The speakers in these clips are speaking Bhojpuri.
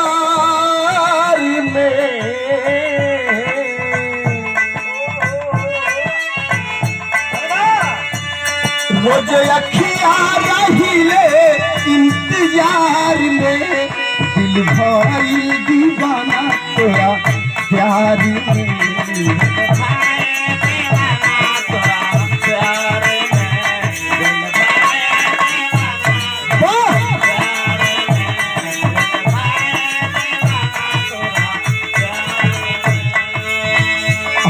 इंतजार में रोज अखिया रहिले इंतजार में दिल भइल दीवाना तोरा प्यार में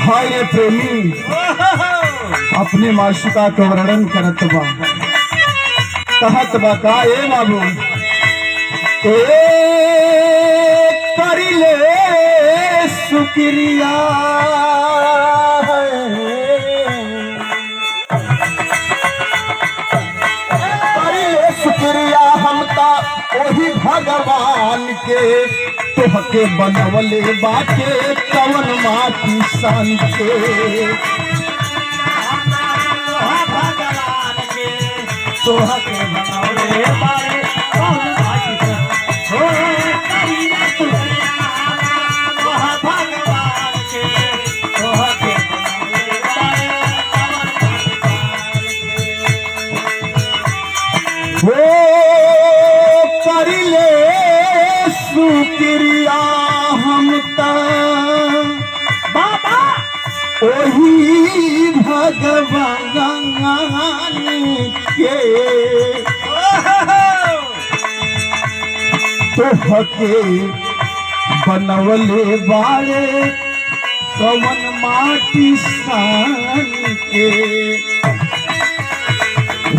हाय प्रेमी अपने माशुका का वर्णन करत बा कहत बा का ए बाबू ए करिले शुक्रिया करिले शुक्रिया हम ता ओही भगवान के तोहके बनवले बाटे कवन माटी सन के भगवान के तोहके बनवले बाटे कवन माटी सन हो भगवान के तोहके बनवले बाटे कवन करिले शुक्रिया हम बाबा ओही भगवान के तोहके बनवले बारे कवन माटी सन के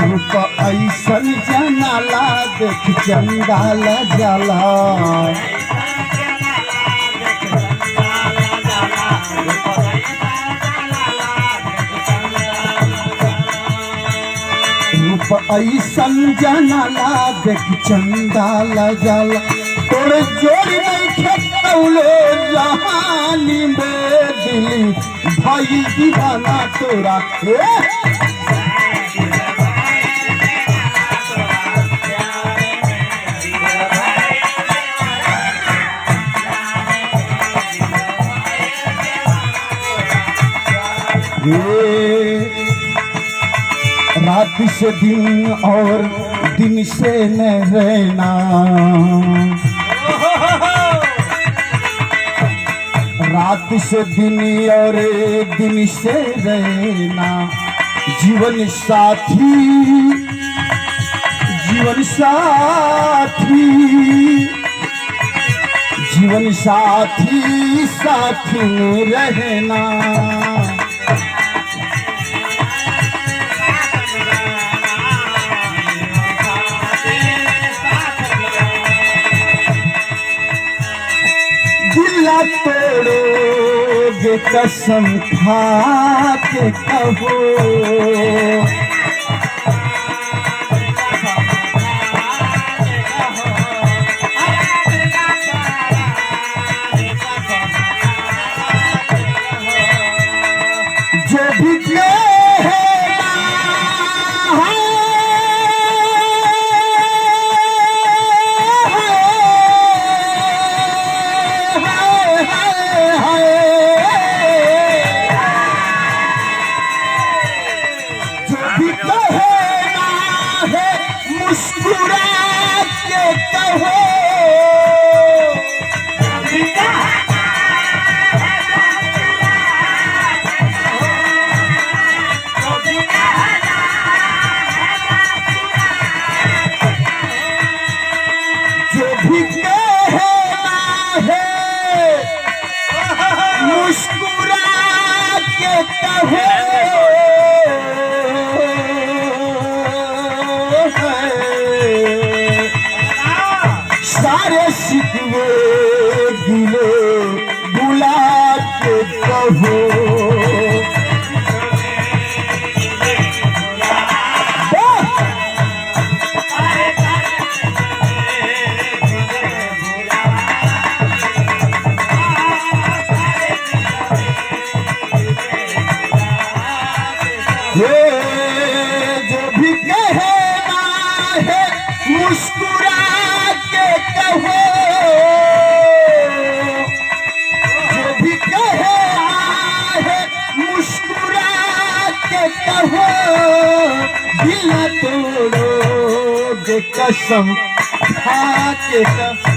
रूप ऐसन जनाला देख चंदाल जाला रूप ऐसन जनाला देख चंदाल जाला तोरे जोड़ी नहीं खेतौले जहानी में दिली भाई दीवाना तोरा रात से दिन और दिन से न रहना रात से दिन और दिन से रहना जीवन साथी जीवन साथी जीवन साथी साथ में रहना तोड़ोगे कसम खा के कहो जो भी मुस्कुरा के कहो जो भी कहना है मुस्कुरा के कहो सारे शिकवे गिले बुला के कहो मुस्कुरा के कहो, जो भी कहे आहे मुस्कुरा के कहो, दिल न तोड़ोगे कसम खा के कहो।